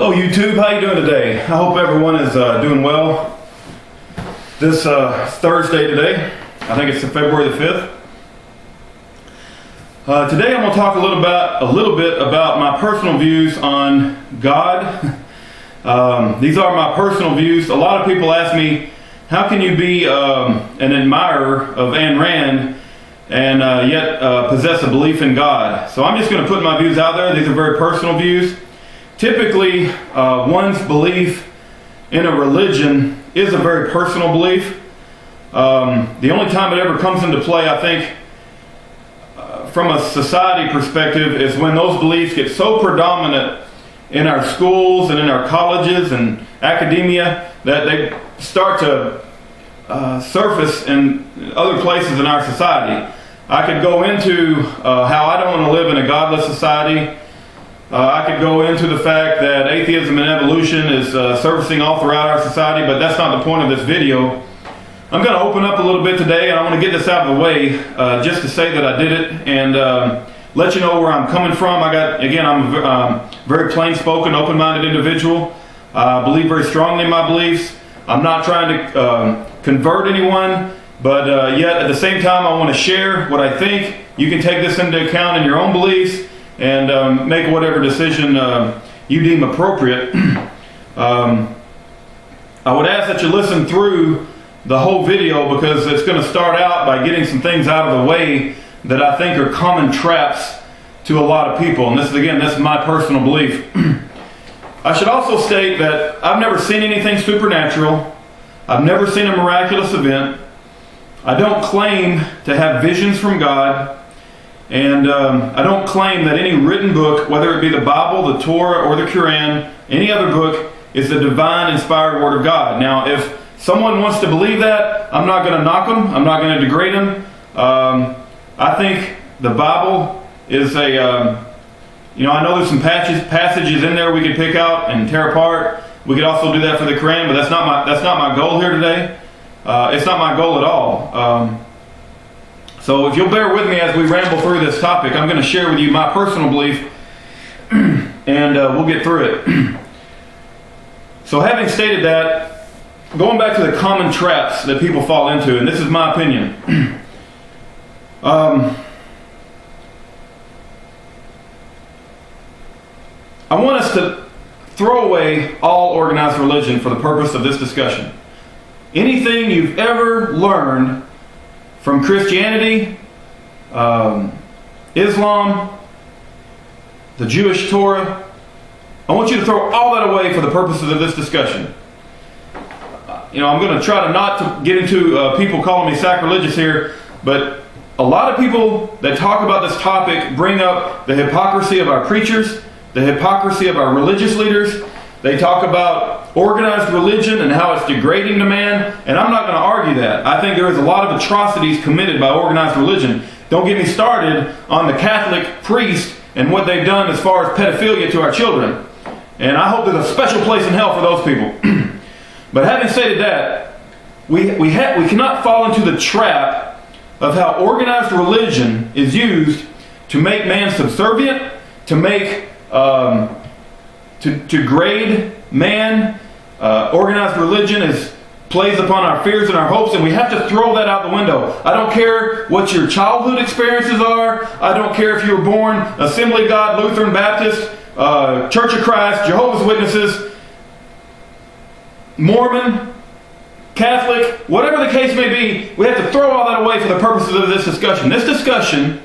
Hello YouTube, how you doing today? I hope everyone is doing well. This Thursday today, I think it's February the 5th. Today I'm going to talk a little bit about my personal views on God. These are my personal views. A lot of people ask me, how can you be an admirer of Ayn Rand and yet possess a belief in God? So I'm just going to put my views out there. These are very personal views. Typically, one's belief in a religion is a very personal belief. The only time it ever comes into play, I think, from a society perspective, is when those beliefs get so predominant in our schools and in our colleges and academia that they start to surface in other places in our society. I could go into how I don't want to live in a godless society. I could go into the fact that atheism and evolution is surfacing all throughout our society, but that's not the point of this video. I'm going to open up a little bit today, and I want to get this out of the way just to say that I did it and let you know where I'm coming from. I'm a very plain-spoken, open-minded individual. I believe very strongly in my beliefs. I'm not trying to convert anyone, but yet at the same time I want to share what I think. You can take this into account in your own beliefs and make whatever decision you deem appropriate. I would ask that you listen through the whole video, because it's going to start out by getting some things out of the way that I think are common traps to a lot of people. And this is my personal belief. I should also state that I've never seen anything supernatural. I've never seen a miraculous event. I don't claim to have visions from God. And I don't claim that any written book, whether it be the Bible, the Torah, or the Quran, any other book, is the divine, inspired Word of God. Now, if someone wants to believe that, I'm not going to knock them. I'm not going to degrade them. I think the Bible is I know there's some passages in there we could pick out and tear apart. We could also do that for the Quran, but that's not my goal here today. It's not my goal at all. So if you'll bear with me as we ramble through this topic, I'm going to share with you my personal belief, and we'll get through it. So having stated that, going back to the common traps that people fall into, and this is my opinion. I want us to throw away all organized religion for the purpose of this discussion. Anything you've ever learned from Christianity, Islam, the Jewish Torah, I want you to throw all that away for the purposes of this discussion. I'm going to try to not to get into people calling me sacrilegious here, but a lot of people that talk about this topic bring up the hypocrisy of our preachers, the hypocrisy of our religious leaders. They talk about organized religion and how it's degrading to man, and I'm not going to argue that. I think there is a lot of atrocities committed by organized religion. Don't get me started on the Catholic priest and what they've done as far as pedophilia to our children. And I hope there's a special place in hell for those people. But having stated that, we cannot fall into the trap of how organized religion is used to make man subservient, to make to grade man. Organized religion plays upon our fears and our hopes, and we have to throw that out the window. I don't care what your childhood experiences are. I don't care if you were born Assembly of God, Lutheran, Baptist, Church of Christ, Jehovah's Witnesses, Mormon, Catholic, whatever the case may be. We have to throw all that away for the purposes of this discussion. This discussion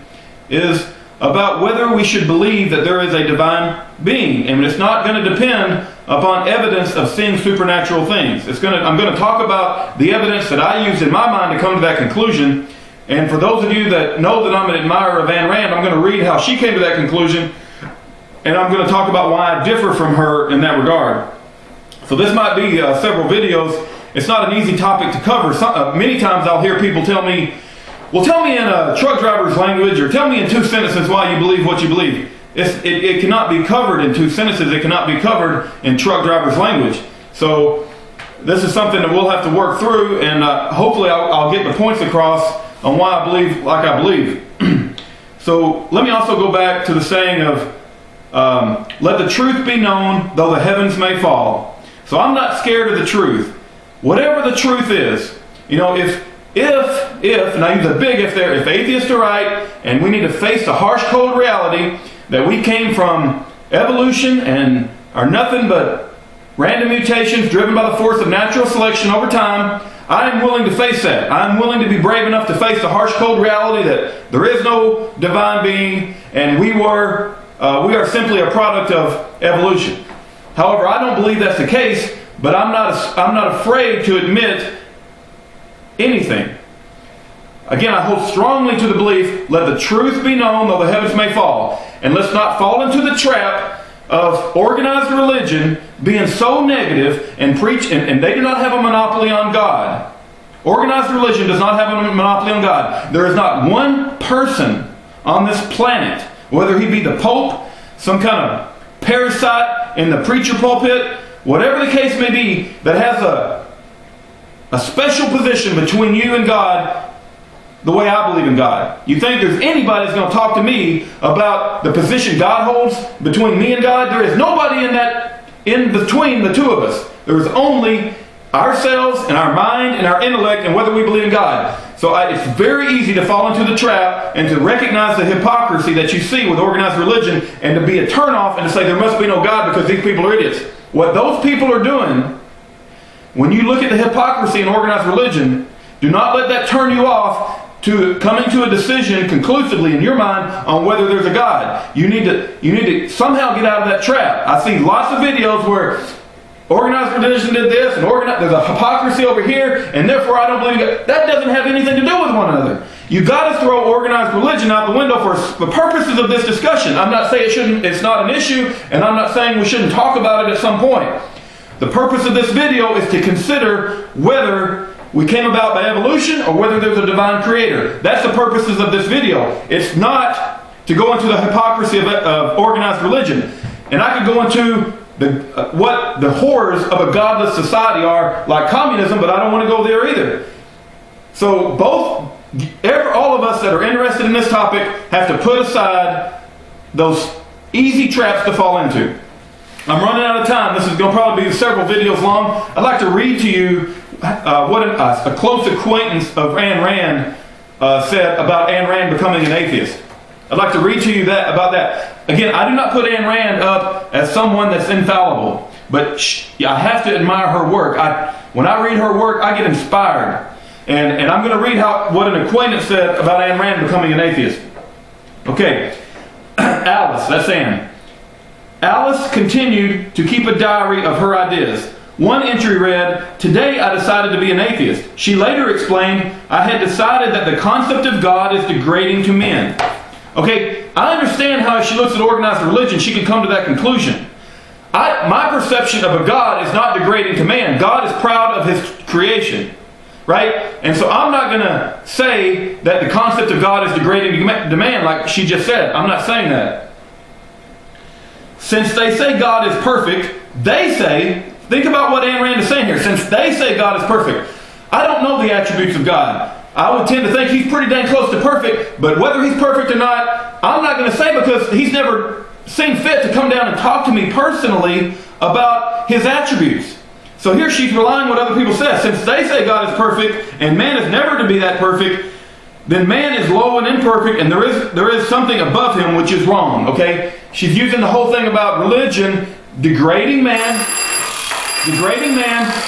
is about whether we should believe that there is a divine being, and it's not going to depend upon evidence of seeing supernatural things. I'm going to talk about the evidence that I use in my mind to come to that conclusion. And for those of you that know that I'm an admirer of Ayn Rand, I'm going to read how she came to that conclusion, and I'm going to talk about why I differ from her in that regard. So this might be several videos. It's not an easy topic to cover. Many times I'll hear people tell me, well, tell me in a truck driver's language, or tell me in 2 sentences why you believe what you believe. It cannot be covered in 2 sentences. It cannot be covered in truck driver's language. So this is something that we'll have to work through, and hopefully I'll get the points across on why I believe like I believe. So let me also go back to the saying of Let the truth be known, though the heavens may fall. So I'm not scared of the truth. Whatever the truth is, if, now use a big if there, if atheists are right, and we need to face the harsh, cold reality that we came from evolution and are nothing but random mutations driven by the force of natural selection over time, I am willing to face that. I am willing to be brave enough to face the harsh, cold reality that there is no divine being, and we are simply a product of evolution. However, I don't believe that's the case, but I'm not afraid to admit anything. Again, I hold strongly to the belief, let the truth be known, though the heavens may fall. And let's not fall into the trap of organized religion being so negative and preach, and they do not have a monopoly on God. Organized religion does not have a monopoly on God. There is not one person on this planet, whether he be the Pope, some kind of parasite in the preacher pulpit, whatever the case may be, that has a special position between you and God the way I believe in God. You think there's anybody that's going to talk to me about the position God holds between me and God? There is nobody in between the two of us. There is only ourselves and our mind and our intellect and whether we believe in God. So it's very easy to fall into the trap and to recognize the hypocrisy that you see with organized religion and to be a turnoff and to say there must be no God because these people are idiots. What those people are doing, when you look at the hypocrisy in organized religion, do not let that turn you off to coming to a decision conclusively in your mind on whether there's a God. You need to somehow get out of that trap. I see lots of videos where organized religion did this, and there's a hypocrisy over here, and therefore I don't believe in God. That doesn't have anything to do with one another. You got to throw organized religion out the window for the purposes of this discussion. I'm not saying it's not an issue, and I'm not saying we shouldn't talk about it at some point. The purpose of this video is to consider whether we came about by evolution or whether there's a divine creator. That's the purposes of this video. It's not to go into the hypocrisy of organized religion. And I could go into what the horrors of a godless society are, like communism, but I don't want to go there either. So all of us that are interested in this topic have to put aside those easy traps to fall into. I'm running out of time. This is going to probably be several videos long. I'd like to read to you what a close acquaintance of Ayn Rand said about Ayn Rand becoming an atheist. I'd like to read to you about that. Again, I do not put Ayn Rand up as someone that's infallible, but I have to admire her work. When I read her work, I get inspired. And I'm going to read what an acquaintance said about Ayn Rand becoming an atheist. Okay, Alice, that's Ann. Alice continued to keep a diary of her ideas. One entry read, "Today I decided to be an atheist." She later explained, "I had decided that the concept of God is degrading to men." Okay, I understand how if she looks at organized religion, she can come to that conclusion. My perception of a God is not degrading to man. God is proud of his creation. Right? And so I'm not going to say that the concept of God is degrading to man like she just said. I'm not saying that. Since they say God is perfect, think about what Ayn Rand is saying here. Since they say God is perfect, I don't know the attributes of God. I would tend to think he's pretty dang close to perfect, but whether he's perfect or not, I'm not going to say because he's never seen fit to come down and talk to me personally about his attributes. So here she's relying on what other people say. Since they say God is perfect, and man is never to be that perfect, then man is low and imperfect, and there is something above him which is wrong. Okay? She's using the whole thing about religion, degrading man,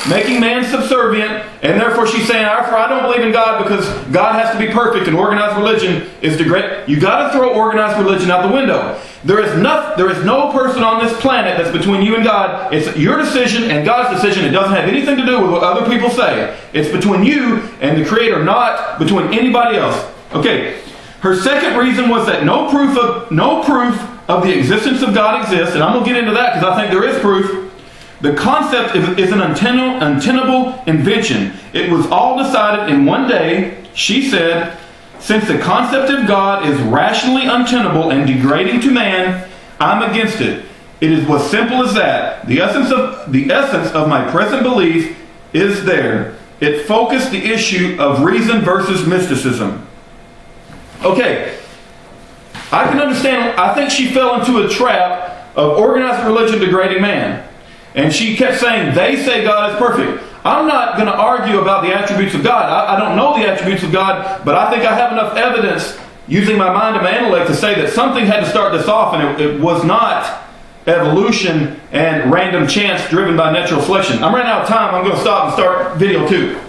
making man subservient, and therefore she's saying, I don't believe in God because God has to be perfect, and organized religion is degrading. You got to throw organized religion out the window. There is no person on this planet that's between you and God. It's your decision and God's decision. It doesn't have anything to do with what other people say. It's between you and the Creator, not between anybody else. Okay. Her second reason was that no proof of the existence of God exists, and I'm going to get into that because I think there is proof. The concept is an untenable invention. It was all decided in one day. She said, since the concept of God is rationally untenable and degrading to man, I'm against it. It is as simple as that. The essence of my present belief is there. It focused the issue of reason versus mysticism. Okay, I can understand. I think she fell into a trap of organized religion degrading man. And she kept saying, they say God is perfect. I'm not going to argue about the attributes of God. I don't know the attributes of God, but I think I have enough evidence using my mind and my intellect to say that something had to start this off, and it was not evolution and random chance driven by natural selection. I'm running out of time. I'm going to stop and start video 2.